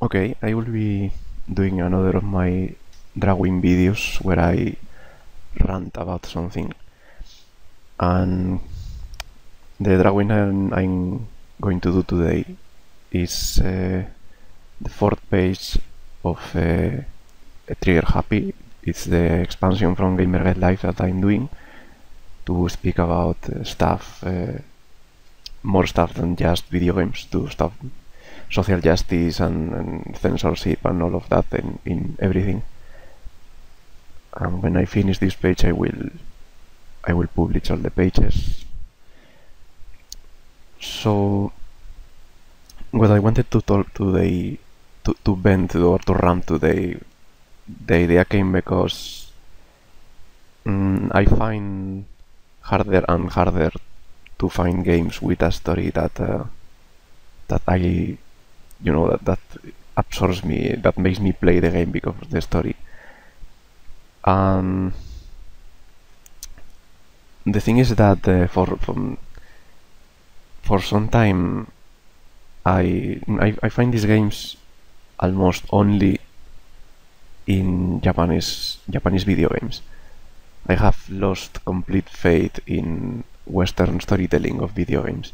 Okay, I will be doing another of my drawing videos where I rant about something. And the drawing I'm going to do today is the fourth page of Trigger Happy. It's the expansion from Gamergate Live that I'm doing to speak about more stuff than just video games, to stuff social justice and censorship and all of that in everything. And when I finish this page, I will publish all the pages. So what I wanted to talk today, to bend or to rant today, the idea came because I find harder and harder to find games with a story that that absorbs me, that makes me play the game because of the story. And the thing is that for some time I find these games almost only in Japanese video games. I have lost complete faith in Western storytelling of video games.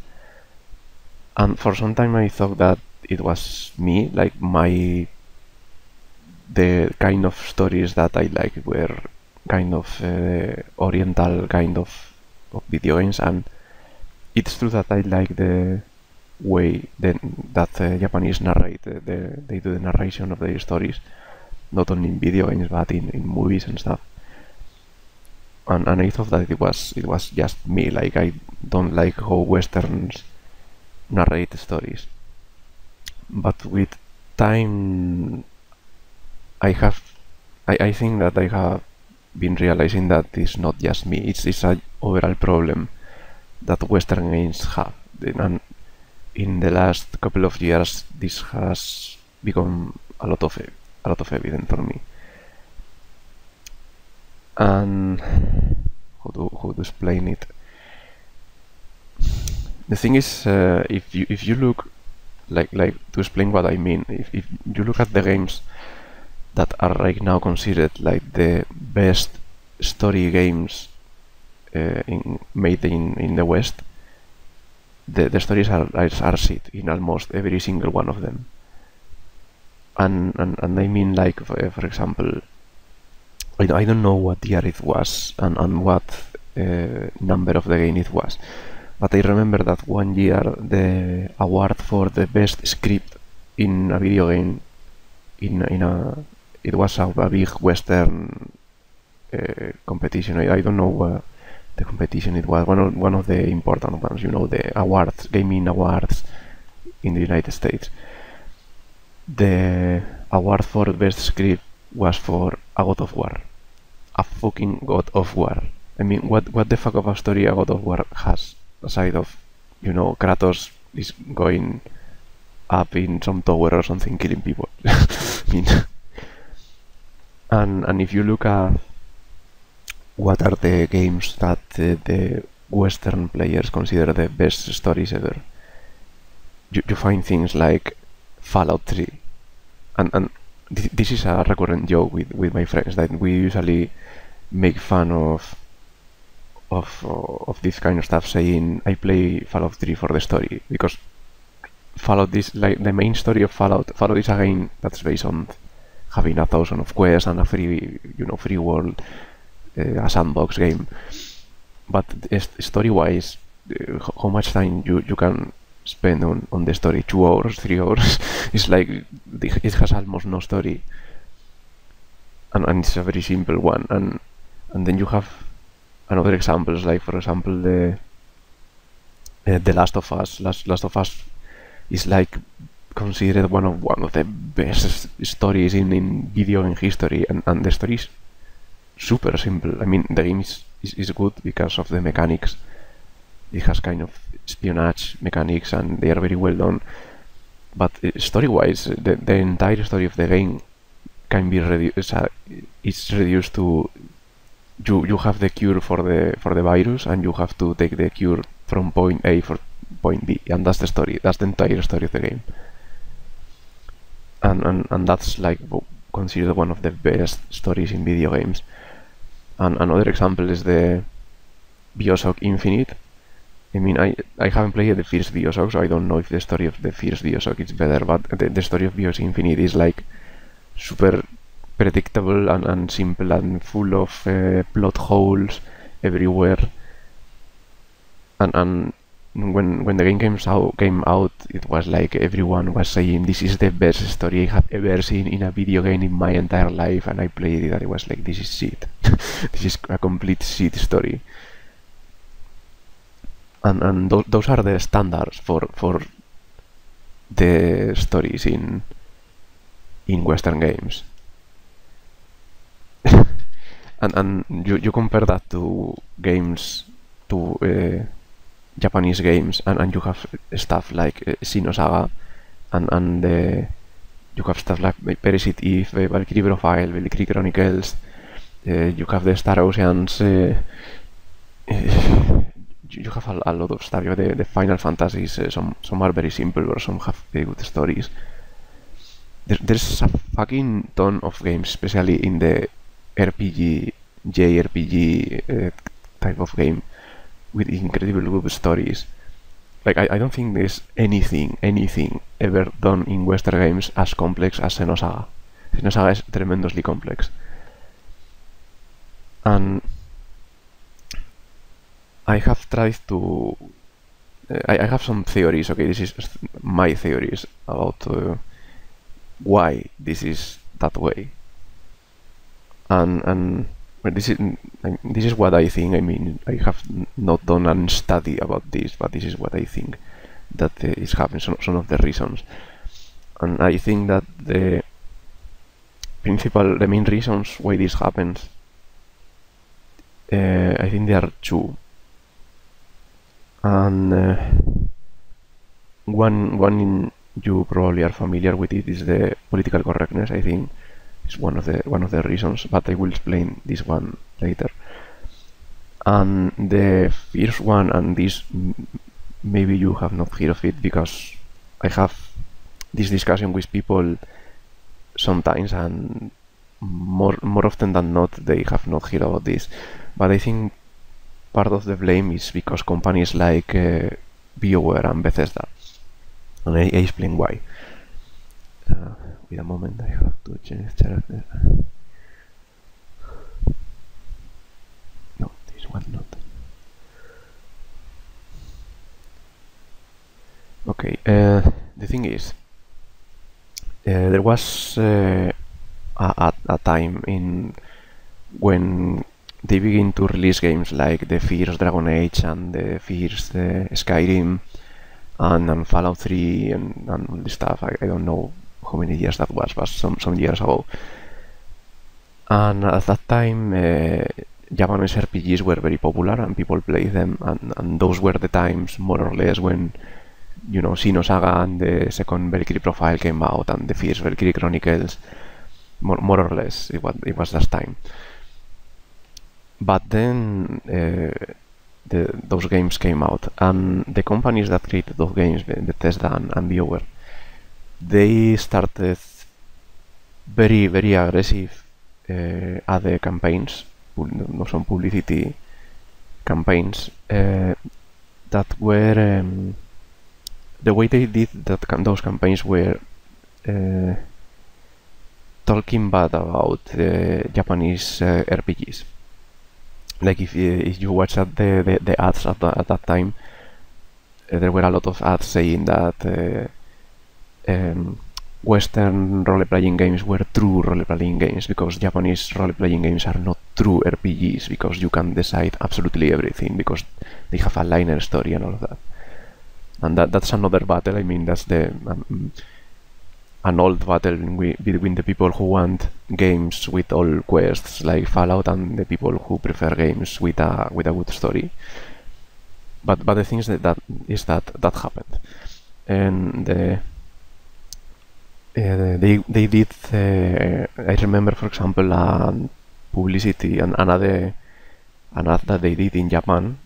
And for some time I thought that it was me, like the kind of stories that I like were kind of oriental kind of video games, and it's true that I like the way that Japanese narrate, they do the narration of their stories, not only in video games but in movies and stuff. And I thought that it was just me, like I don't like how Westerns narrate stories. But with time, I think that I have been realizing that it's not just me. It's an overall problem that Western games have. And in the last couple of years, this has become a lot of evident for me. And how to explain it? The thing is, if you look like to explain what I mean, if you look at the games that are right now considered like the best story games made in the West, the stories are shit in almost every single one of them. And I mean, like, for example, I don't know what year it was and what number of the game it was, but I remember that one year the award for the best script in a video game in a it was a big Western competition. I don't know the competition it was. One of the important ones, the awards, gaming awards in the United States. The award for best script was for a God of War, a fucking God of War. I mean, what the fuck of a story a God of War has aside of Kratos is going up in some tower or something killing people. I mean, and if you look at what are the games that the Western players consider the best stories ever, you find things like Fallout 3, and this is a recurrent joke with my friends that we usually make fun of this kind of stuff, saying I play Fallout 3 for the story, because Fallout is like the main story of Fallout. Fallout is a game that's based on having 1,000 of quests and a free world, a sandbox game. But story-wise, how much time you can spend on the story? 2 hours, 3 hours? It's like it has almost no story, and it's a very simple one. And then you have another examples, like for example the Last of Us. Last of Us is like considered one of the best stories in video game history, and the story is super simple. I mean, the game is good because of the mechanics. It has kind of espionage mechanics and they are very well done. But story-wise, the entire story of the game can be reduced. It's reduced to you have the cure for the virus, and you have to take the cure from point A for point B, and that's the story. That's the entire story of the game. and that's like considered one of the best stories in video games. And another example is the BioShock Infinite. I mean, I haven't played the first BioShock, so I don't know if the story of the first BioShock is better, but the story of BioShock Infinite is like super predictable and simple and full of plot holes everywhere. And when the game came out, it was like everyone was saying this is the best story I have ever seen in a video game in my entire life, and I played it and it was like, this is shit. This is a complete shit story. And those are the standards for the stories in Western games. and you compare that to games, to Japanese games, and you have stuff like Xenosaga, and you have stuff like Parasite Eve, Valkyrie Profile, Valkyrie Chronicles, you have the Star Oceans, you have a lot of stuff. You have the Final Fantasies, some are very simple, or some have very good stories. There's a fucking ton of games, especially in the RPG, JRPG type of game, with incredible good stories. Like, I don't think there's anything ever done in Western games as complex as Xenosaga. Xenosaga is tremendously complex. And I have tried to... I have some theories, okay, this is my theories about why this is that way. And well, this is what I think. I mean, I have not done a study about this, but this is what I think that is happening, some of the reasons. And I think that the main reasons why this happens, I think there are two. And one you probably are familiar with it is the political correctness. I think is one of the reasons, but I will explain this one later. And the first one, and this maybe you have not heard of it, because I have this discussion with people sometimes, and more often than not they have not heard about this. But I think part of the blame is because companies like BioWare and Bethesda, and I explain why. Wait a moment, I have to change character. No, this one not. Okay, the thing is, there was a time when they begin to release games like the first Dragon Age and the first Skyrim and Fallout 3 and all this stuff. I don't know how many years that was, but some years ago. And at that time, Japanese RPGs were very popular and people played them, and those were the times, more or less, when, you know, Xenosaga and the second Valkyrie Profile came out, and the first Valkyrie Chronicles, more or less, it was that time. But then those games came out, and the companies that created those games, Bethesda and BioWare, they started very, very aggressive at the campaigns, some publicity campaigns that were the way they did those campaigns were talking bad about Japanese RPGs. Like if you watch the ads at that time, there were a lot of ads saying that Western role-playing games were true role-playing games, because Japanese role-playing games are not true RPGs, because you can decide absolutely everything, because they have a linear story and all of that. And that's another battle. I mean, that's an old battle between the people who want games with all quests like Fallout and the people who prefer games with a good story. But the thing is that happened, and they did. I remember, for example, publicity and an ad that they did in Japan,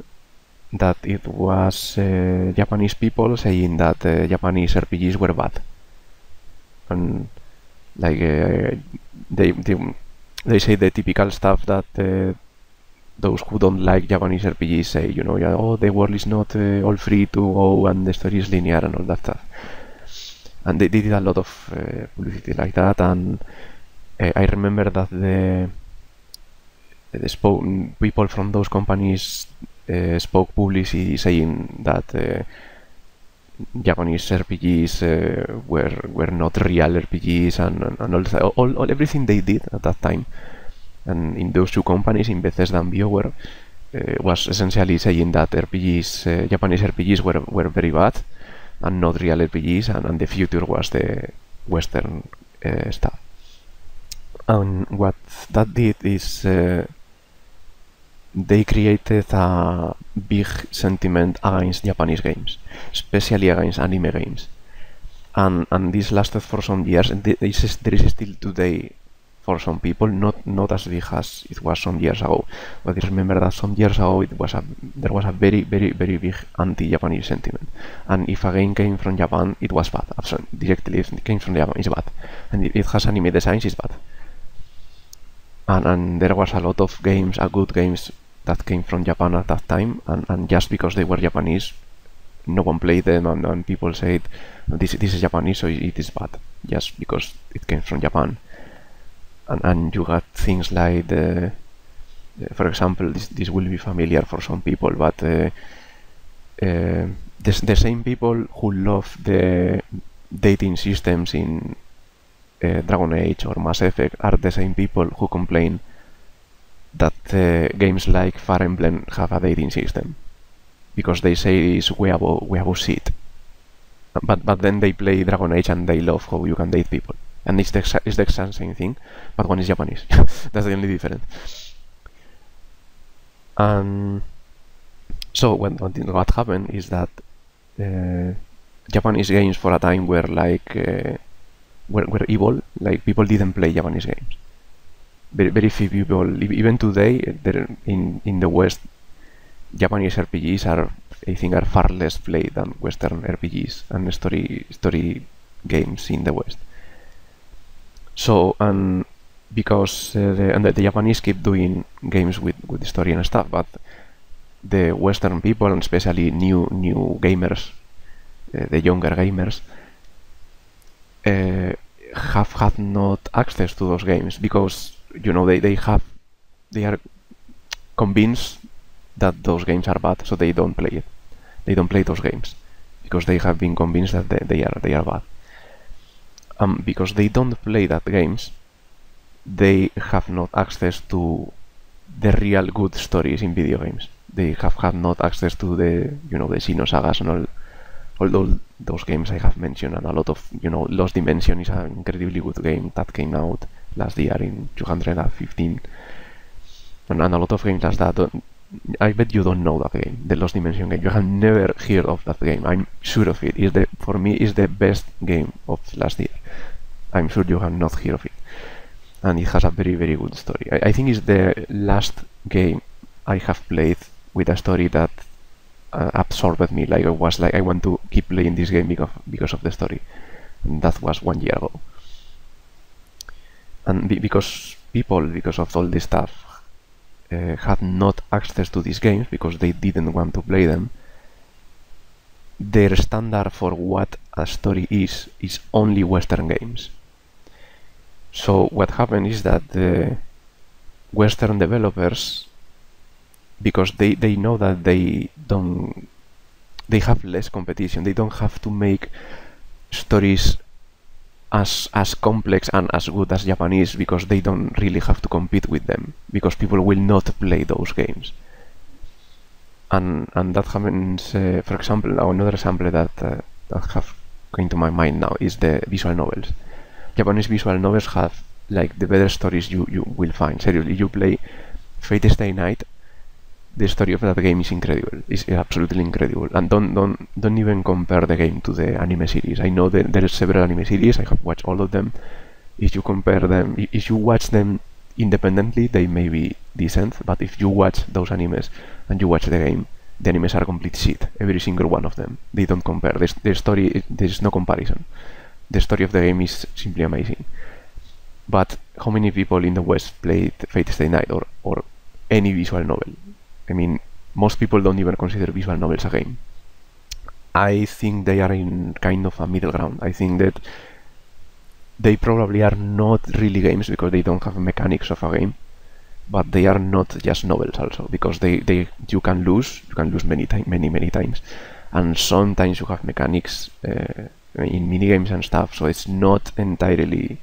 that it was Japanese people saying that Japanese RPGs were bad. And Like they, they they say the typical stuff that those who don't like Japanese RPGs say, yeah, oh, the world is not all free to go and the story is linear and all that stuff. And they did a lot of publicity like that, and I remember that the people from those companies spoke publicly saying that Japanese RPGs were not real RPGs and all everything they did at that time. And in those two companies, in Bethesda and BioWare, was essentially saying that Japanese RPGs were very bad and not real RPGs, and the future was the Western stuff. And what that did is they created a big sentiment against Japanese games, especially against anime games. And this lasted for some years, and there is still today for some people, not as big as it was some years ago. But I remember that some years ago there was a very, very, very big anti-Japanese sentiment. And if a game came from Japan, it was bad. Absolutely, directly, if it came from Japan, it's bad. And if it has anime designs, it's bad. And there was a lot of games, good games, that came from Japan at that time, and just because they were Japanese, no one played them, and people said, this is Japanese, so it is bad, just because it came from Japan. And you got things like, for example, this will be familiar for some people, but the same people who love the dating systems in Dragon Age or Mass Effect are the same people who complain that games like Fire Emblem have a dating system, because they say it's way above shit. But then they play Dragon Age and they love how you can date people. And it's the exact same thing, but one is Japanese. That's the only difference. And so what happened is that Japanese games for a time were like were evil. Like, people didn't play Japanese games. Very few people. Even today, in the West, Japanese RPGs are far less played than Western RPGs and story games in the West. So, and because the Japanese keep doing games with story and stuff, but the Western people, and especially new gamers, the younger gamers, have had not access to those games, because they are convinced that those games are bad, so they don't play it. They don't play those games because they have been convinced that they are bad. Because they don't play that games, they have not access to the real good stories in video games. They have had not access to the Xenosagas and all those games I have mentioned, and a lot of Lost Dimension is an incredibly good game that came out last year in 215, and a lot of games like that. I bet you don't know that game, the Lost Dimension game. You have never heard of that game. I'm sure of it. For me, is the best game of last year. I'm sure you have not heard of it, and it has a very, very good story. I think it's the last game I have played with a story that absorbed me. Like, I want to keep playing this game because of the story, and that was 1 year ago. And because of all this stuff, had not access to these games because they didn't want to play them, their standard for what a story is only Western games. So what happened is that the Western developers, because they know that they have less competition, they don't have to make stories as complex and as good as Japanese, because they don't really have to compete with them, because people will not play those games. And that happens, for example, another example that have come to my mind now is the visual novels. Japanese visual novels have like the better stories you will find. Seriously, you play Fate Stay Night, the story of that game is incredible. It's absolutely incredible. And don't even compare the game to the anime series. I know that there are several anime series. I have watched all of them. If you compare them, if you watch them independently, they may be decent. But if you watch those animes and you watch the game, the animes are complete shit. Every single one of them. They don't compare. The story, there is no comparison. The story of the game is simply amazing. But how many people in the West played Fate Stay Night or any visual novel? I mean, most people don't even consider visual novels a game. I think they are in kind of a middle ground. I think that they probably are not really games because they don't have mechanics of a game, but they are not just novels also because you can lose many times, and sometimes you have mechanics in minigames and stuff, so it's not entirely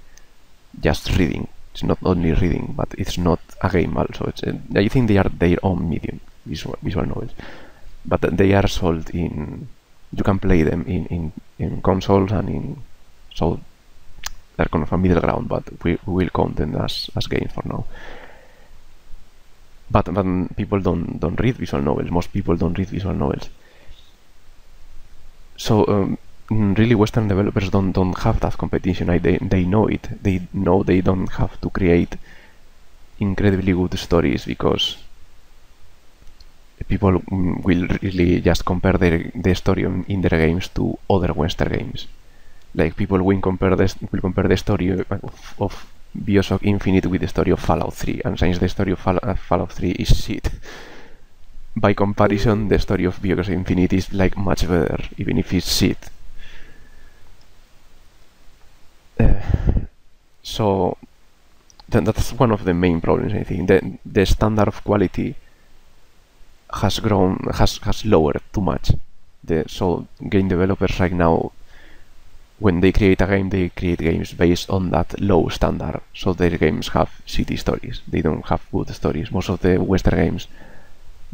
just reading. It's not only reading, but it's not a game also. I think they are their own medium, visual novels, but they are sold in. You can play them in consoles and in, so they're kind of a middle ground, but we will count them as games for now. But people don't read visual novels. Most people don't read visual novels. So really, Western developers don't have that competition. They know it. They know they don't have to create incredibly good stories because people will really just compare the story in their games to other Western games. Like people will compare the story of Bioshock Infinite with the story of Fallout 3, and since the story of Fallout 3 is shit, by comparison, the story of Bioshock Infinite is like much better, even if it's shit. So that's one of the main problems. I think the standard of quality has lowered too much. So game developers right now, when they create a game, they create games based on that low standard. So their games have shitty stories. They don't have good stories. Most of the Western games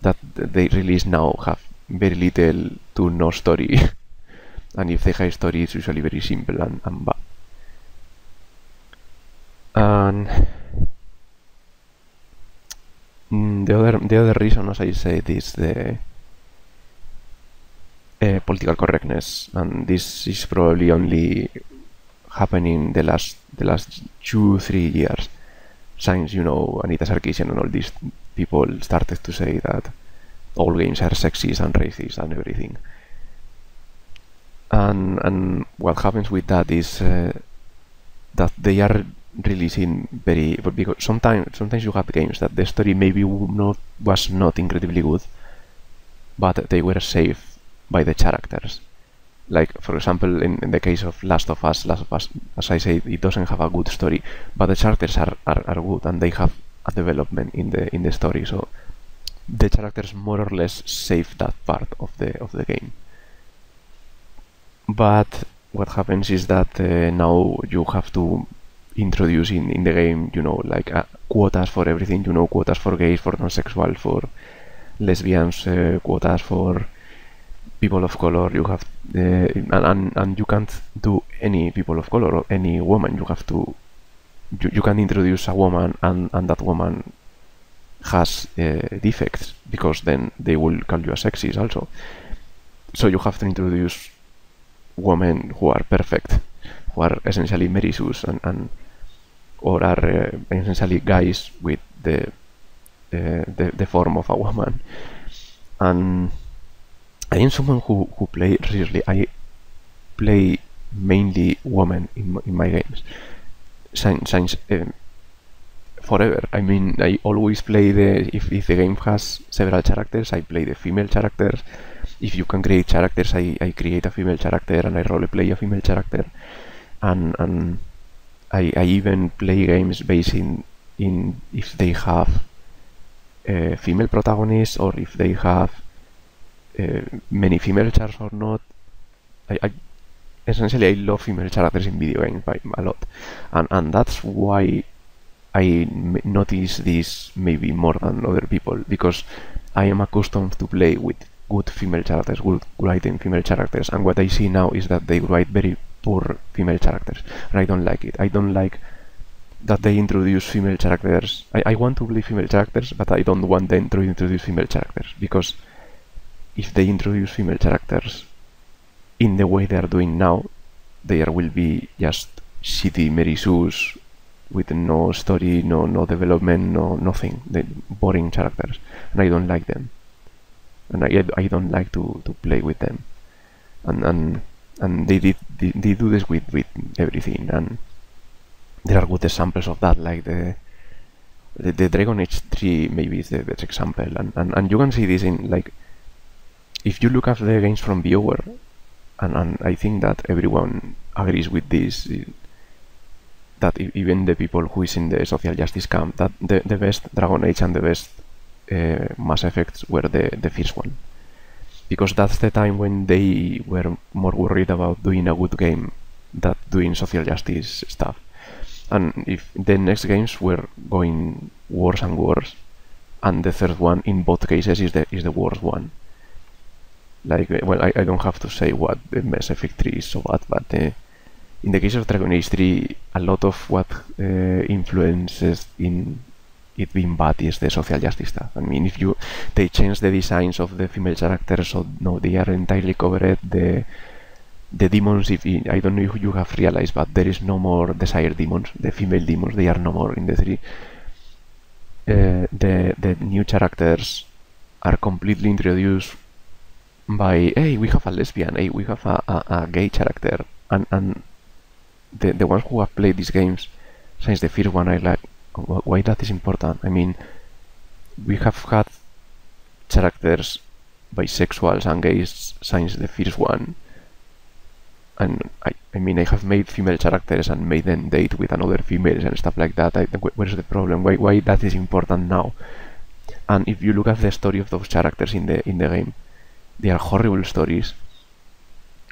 that they release now have very little to no story. And if they have story, it's usually very simple and bad. And the other reason, as I said, is the political correctness, and this is probably only happening the last 2-3 years, since Anita Sarkeesian and all these people started to say that all games are sexist and racist and everything. And what happens with that is that they are releasing because sometimes you have games that the story maybe was not incredibly good, but they were saved by the characters. Like, for example, in the case of Last of Us, as I said, it doesn't have a good story, but the characters are good and they have a development in the story. So the characters more or less save that part of the game. But what happens is that now you have to introduce in the game, like quotas for everything. Quotas for gays, for non-sexual, for lesbians, quotas for people of color. You have and you can't do any people of color or any woman. You have to you can introduce a woman and that woman has defects, because then they will call you a sexist also. So you have to introduce women who are perfect, who are essentially Mary Sues or are essentially guys with the form of a woman. And I am someone who play seriously. I play mainly women in my games since forever. I mean, I always play if the game has several characters, I play the female characters. If you can create characters, I create a female character and I roleplay a female character. And I even play games based in if they have female protagonists or if they have many female characters or not. Essentially I love female characters in video games a lot, and that's why I notice this maybe more than other people, because I am accustomed to play with good female characters, good writing female characters, and what I see now is that they write very poor female characters, and I don't like it. I don't like that they introduce female characters. I want to play female characters, but I don't want them to introduce female characters, because if they introduce female characters in the way they are doing now, there will be just shitty Mary Sues with no story, no development, nothing. The boring characters, and I don't like them, and I don't like to play with them, and they do this with everything, and there are good examples of that, like the Dragon Age 3 maybe is the best example, and you can see this in, like, if you look at the games from BioWare, and I think that everyone agrees with this, that even the people who is in the social justice camp, that the best Dragon Age and the best Mass Effects were the first one, because that's the time when they were more worried about doing a good game than doing social justice stuff. And if the next games were going worse and worse, and the third one in both cases is the worst one. Like, well, I don't have to say what the Mass Effect 3 is so bad, but in the case of Dragon Age 3, a lot of what influences in it being bad is the social justice stuff. I mean, if they change the designs of the female characters, so no, they are entirely covered. The demons, I don't know if you have realized, but there is no more Desire demons. The female demons, they are no more in the 3. The new characters are completely introduced by, hey, we have a lesbian, hey, we have a gay character, and the ones who have played these games since the first one are like, why that is important? I mean, we have had characters bisexuals and gays since the first one, and I mean, I have made female characters and made them date with another females and stuff like that. Where's the problem? Why that is important now? And if you look at the story of those characters in the game, they are horrible stories.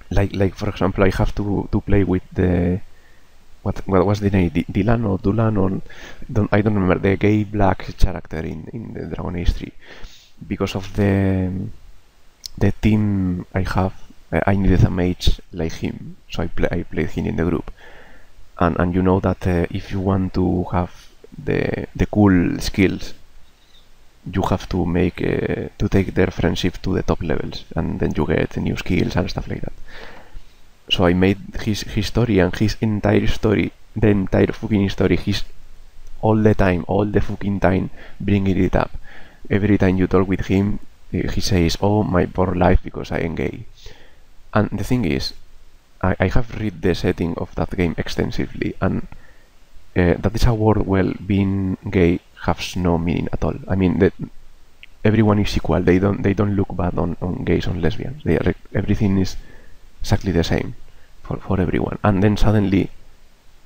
Like for example, I have to play with the what was the name? Dylan or Dulan, or I don't remember, the gay black character in the Dragon Age 3, because of the team I have. I needed a mage like him, so I played him in the group. And you know that if you want to have the cool skills, you have to make to take their friendship to the top levels, and then you get new skills and stuff like that. So I made his story, and his entire story, the entire fucking story, he's all the fucking time bringing it up. Every time you talk with him, he says, oh, my poor life because I am gay. And the thing is, I have read the setting of that game extensively, and that is a world where being gay has no meaning at all. I mean, everyone is equal. They don't look bad on gays or lesbians. Everything is exactly the same for everyone. And then suddenly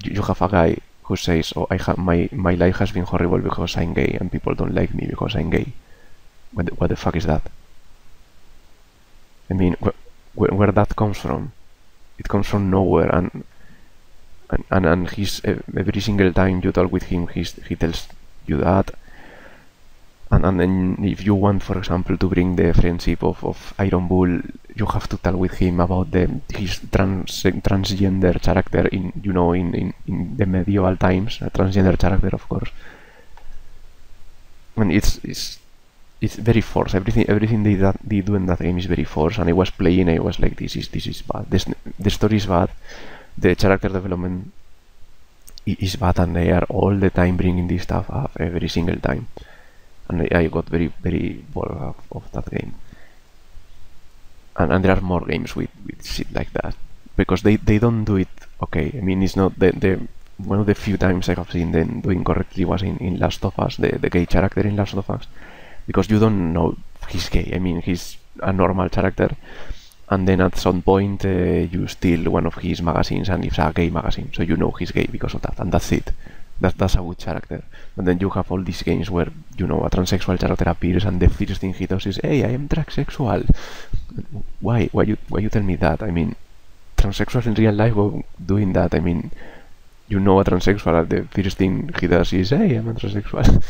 you have a guy who says, oh, my life has been horrible because I'm gay, and people don't like me because I'm gay. What the fuck is that? I mean, where that comes from? It comes from nowhere, and he's every single time you talk with him, he tells you that. And then if you want, for example, to bring the friendship of Iron Bull, you have to talk with him about his transgender character in the medieval times, a transgender character, of course. And it's very forced. Everything they do in that game is very forced. And I was playing, I was like, this is bad. The story is bad. The character development is bad, and they are all the time bringing this stuff up every single time. And I got very, very bored of that game. And there are more games with shit like that, because they don't do it okay. I mean, it's not the one of the few times I have seen them doing correctly was in Last of Us, the gay character in Last of Us, because you don't know he's gay. I mean, he's a normal character, and then at some point you steal one of his magazines, and it's a gay magazine, so you know he's gay because of that, and that's it. That's a good character. And then you have all these games where, a transsexual character appears, and the first thing he does is, hey, I am transsexual. Why you tell me that? I mean, transsexuals in real life go doing that. I mean, a transsexual, and the first thing he does is, hey, I'm a transsexual.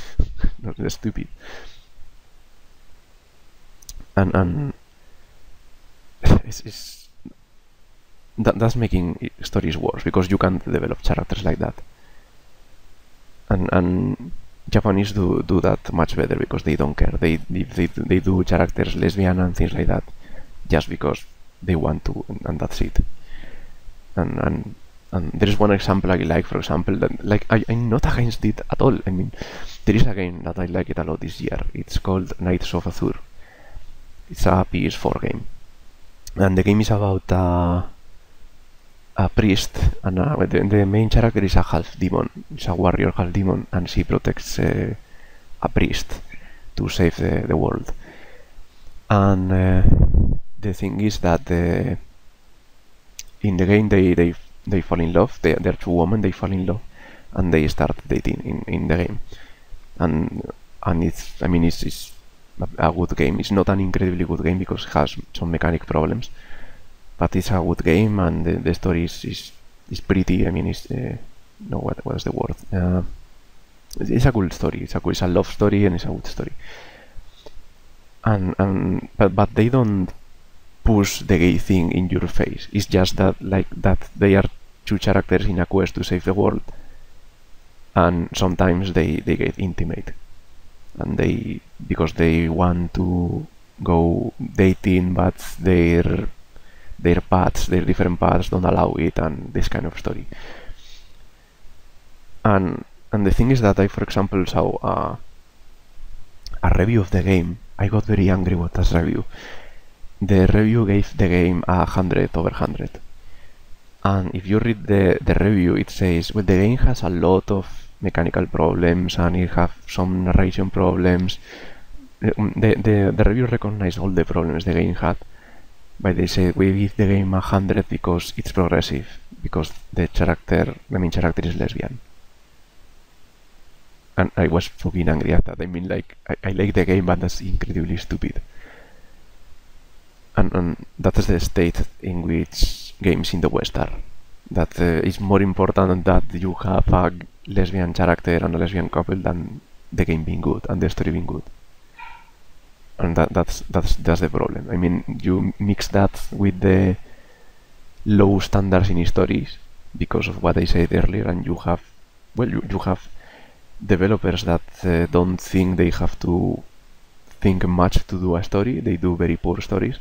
That's stupid. And that's making stories worse, because you can't develop characters like that. And Japanese do that much better, because they don't care. They do characters lesbian and things like that just because they want to, and that's it. And there is one example I like, for example, that, like, I'm not against it at all. I mean, there is a game that I like it a lot this year. It's called Knights of Azure. It's a PS4 game, and the game is about a priest, and the main character is a half demon. It's a warrior half demon, and she protects a priest to save the world. And the thing is that in the game they fall in love. They're two women. They fall in love, and they start dating in the game. And it's a good game. It's not an incredibly good game because it has some mechanic problems, but it's a good game, and the story is pretty. I mean, it's no, what is the word? It's a good story. It's a love story, and it's a good story. But they don't push the gay thing in your face. It's just that they are two characters in a quest to save the world, and sometimes they get intimate, and because they want to go dating, but their different paths don't allow it, and this kind of story. And the thing is that I, for example, saw a review of the game. I got very angry with that review. The review gave the game 100/100. And if you read the review, it says, well, the game has a lot of mechanical problems, and it has some narration problems. The review recognized all the problems the game had, but they say we give the game 100 because it's progressive, because the main character is lesbian. And I was fucking angry at that. I mean, like, I like the game, but that's incredibly stupid. And that is the state in which games in the West are. That it's more important that you have a lesbian character and a lesbian couple than the game being good and the story being good. And that's the problem. I mean, you mix that with the low standards in stories because of what I said earlier, and you have, well, you have developers that don't think they have to think much to do a story. They do very poor stories,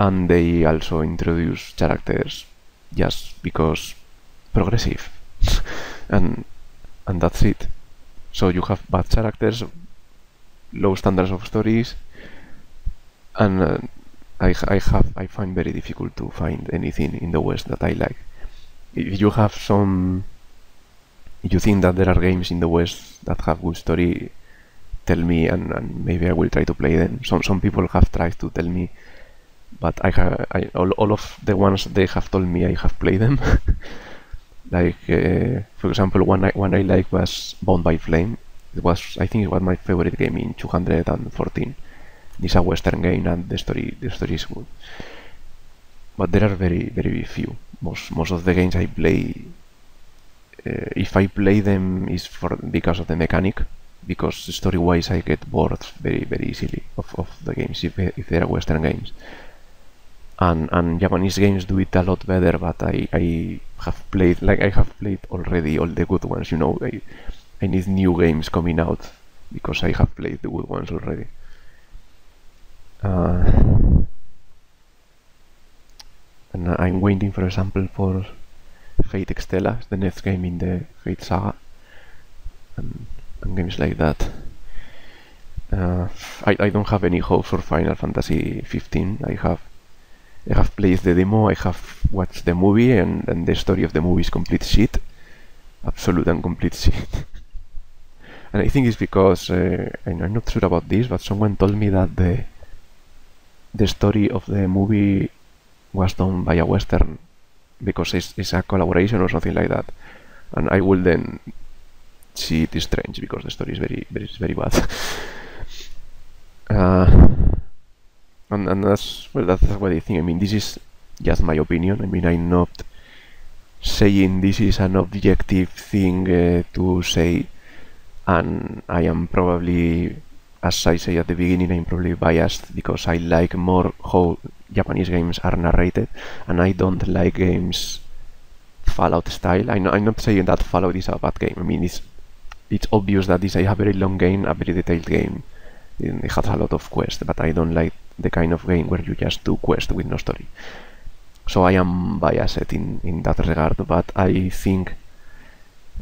and they also introduce characters just because progressive, and that's it. So you have bad characters, low standards of stories, and I find very difficult to find anything in the West that I like. If you have you think that there are games in the West that have good story, tell me, and maybe I will try to play them. Some people have tried to tell me, but all of the ones they have told me, I have played them. Like, for example, one I like was Bound by Flame. I think it was my favorite game in 214. It's a Western game, and the story is good. But there are very, very few. Most of the games I play, if I play them, is because of the mechanic. Because story-wise, I get bored very, very easily of the games if they are Western games. And Japanese games do it a lot better, but I have played already all the good ones. You know, I need new games coming out because I have played the good ones already. And I'm waiting, for example, for Fate Extella, the next game in the Fate saga, and games like that. I don't have any hope for Final Fantasy 15. I have played the demo, I have watched the movie, and the story of the movie is complete shit. Absolute and complete shit. And I think it's because, I'm not sure about this, but someone told me that the story of the movie was done by a Western, because it's a collaboration or something like that. And I will then see it is strange, because the story is very bad. And that's what I think. I mean, this is just my opinion. I mean, I'm not saying this is an objective thing to say, and I am probably, as I say at the beginning, I'm probably biased because I like more how Japanese games are narrated, and I don't like games Fallout style. I'm not saying that Fallout is a bad game. I mean, it's obvious that it's a very long game, a very detailed game. It has a lot of quests, but I don't like the kind of game where you just do quests with no story. So I am biased in that regard, but I think,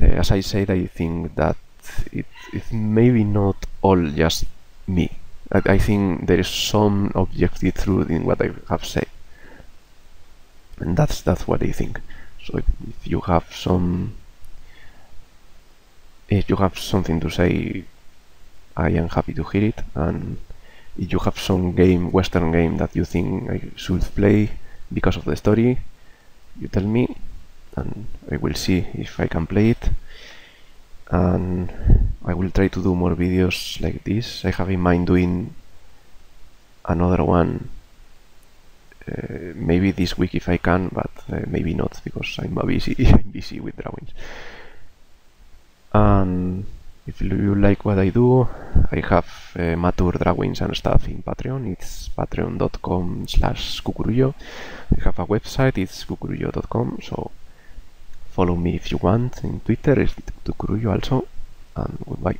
as I said, I think that it's maybe not all just me. I think there is some objective truth in what I have said. and that's what they think. So if you have something to say, I am happy to hear it. And if you have some Western game that you think I should play because of the story, you tell me, and I will see if I can play it. And I will try to do more videos like this. I have in mind doing another one maybe this week if I can, but maybe not, because I'm busy with drawings. And if you like what I do, I have mature drawings and stuff in Patreon. It's patreon.com/cucurullo. I have a website, it's cucurullo.com, so follow me if you want. In Twitter is cucurullo also, and goodbye.